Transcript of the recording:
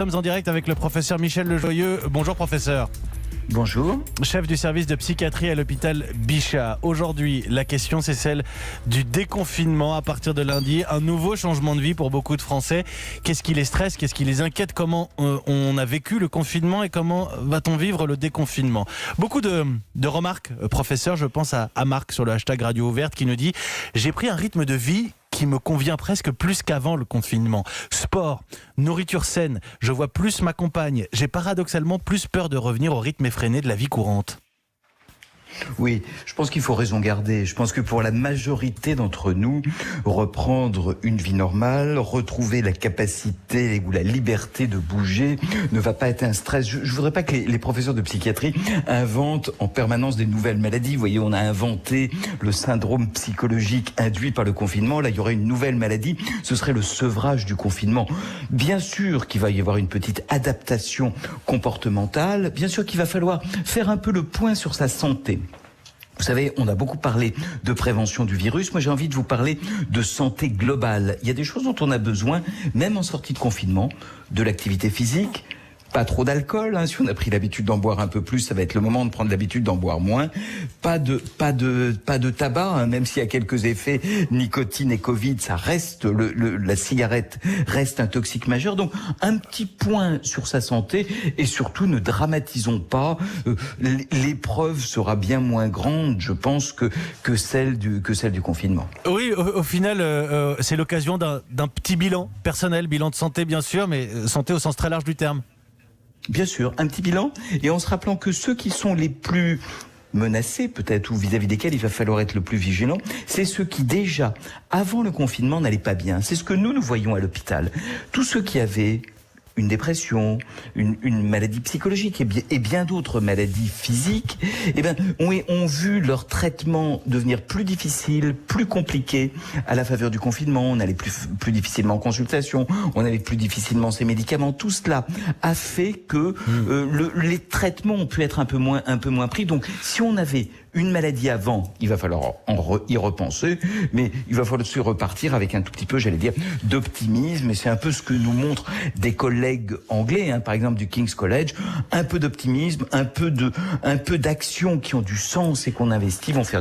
Nous sommes en direct avec le professeur Michel Lejoyeux. Bonjour professeur. Bonjour. Chef du service de psychiatrie à l'hôpital Bichat. Aujourd'hui, la question c'est celle du déconfinement à partir de lundi. Un nouveau changement de vie pour beaucoup de Français. Qu'est-ce qui les stresse? Qu'est-ce qui les inquiète? Comment on a vécu le confinement et comment va-t-on vivre le déconfinement? Beaucoup de remarques, professeur. Je pense à Marc sur le hashtag Radio Ouverte qui nous dit « J'ai pris un rythme de vie qui me convient presque plus qu'avant le confinement. Sport, nourriture saine, je vois plus ma compagne. J'ai paradoxalement plus peur de revenir au rythme effréné de la vie courante. » Oui, je pense qu'il faut raison garder. Je pense que pour la majorité d'entre nous, reprendre une vie normale, retrouver la capacité ou la liberté de bouger ne va pas être un stress. Je voudrais pas que les professeurs de psychiatrie inventent en permanence des nouvelles maladies. Vous voyez, on a inventé le syndrome psychologique induit par le confinement. Là, il y aurait une nouvelle maladie. Ce serait le sevrage du confinement. Bien sûr qu'il va y avoir une petite adaptation comportementale. Bien sûr qu'il va falloir faire un peu le point sur sa santé. Vous savez, on a beaucoup parlé de prévention du virus. Moi, j'ai envie de vous parler de santé globale. Il y a des choses dont on a besoin, même en sortie de confinement, de l'activité physique, pas trop d'alcool. Si on a pris l'habitude d'en boire un peu plus, ça va être le moment de prendre l'habitude d'en boire moins. Pas de tabac, même s'il y a quelques effets nicotine et Covid, ça reste la cigarette reste un toxique majeur. Donc un petit point sur sa santé et surtout ne dramatisons pas. L'épreuve sera bien moins grande, je pense, que celle du confinement. Oui, au final, c'est l'occasion d'un petit bilan personnel, bilan de santé bien sûr, mais santé au sens très large du terme. Bien sûr, un petit bilan, et en se rappelant que ceux qui sont les plus menacés, peut-être, ou vis-à-vis desquels il va falloir être le plus vigilant, c'est ceux qui déjà, avant le confinement, n'allaient pas bien. C'est ce que nous voyons à l'hôpital. Tous ceux qui avaient une dépression, une maladie psychologique et bien d'autres maladies physiques, ont vu leur traitement devenir plus difficile, plus compliqué à la faveur du confinement. On allait plus difficilement en consultation, on allait plus difficilement ces médicaments. Tout cela a fait que les traitements ont pu être un peu moins pris. Donc, si on avait une maladie avant, il va falloir y repenser, mais il va falloir aussi repartir avec un tout petit peu, j'allais dire, d'optimisme. Et c'est un peu ce que nous montrent des collègues anglais, par exemple du King's College. Un peu d'optimisme, un peu d'actions qui ont du sens et qu'on investit vont faire